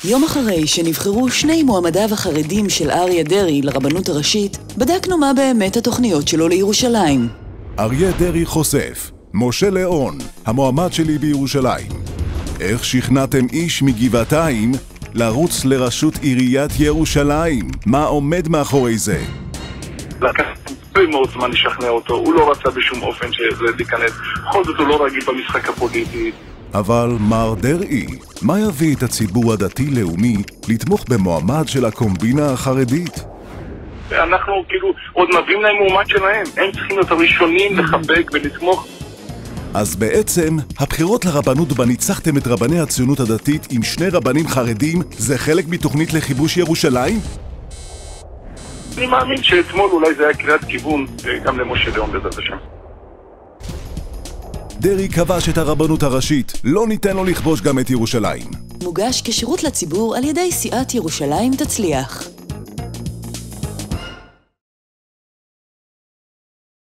יום אחרי שנבחרו שני מועמדיו החרדים של אריה דרעי לרבנות הראשית, בדקנו מה באמת התוכניות שלו לירושלים. אריה דרעי חושף, משה ליאון, המועמד שלי בירושלים. איך שכנעתם איש מגבעתיים לרוץ לראשות עיריית ירושלים? מה עומד מאחורי זה? לקח הרבה מאוד זמן לשכנע אותו, הוא לא רצה בשום אופן שזה להיכנס, בכל זאת הוא לא רגיל במשחק הפוליטי. אבל מר דרעי, מה יביא את הציבור הדתי-לאומי לתמוך במועמד של הקומבינה החרדית? אנחנו כאילו עוד מביאים להם מועמד שלהם, הם צריכים להיות הראשונים לחבק ולתמוך. אז בעצם, הבחירות לרבנות בה ניצחתם את רבני הציונות הדתית עם שני רבנים חרדים, זה חלק מתוכנית לכיבוש ירושלים? אני מאמין שאתמול אולי זה היה קריאת כיוון גם למשה ליאון בעזרת השם. דרעי כבש את הרבנות הראשית, לא ניתן לו לכבוש גם את ירושלים. מוגש כשירות לציבור על ידי סיעת ירושלים תצליח.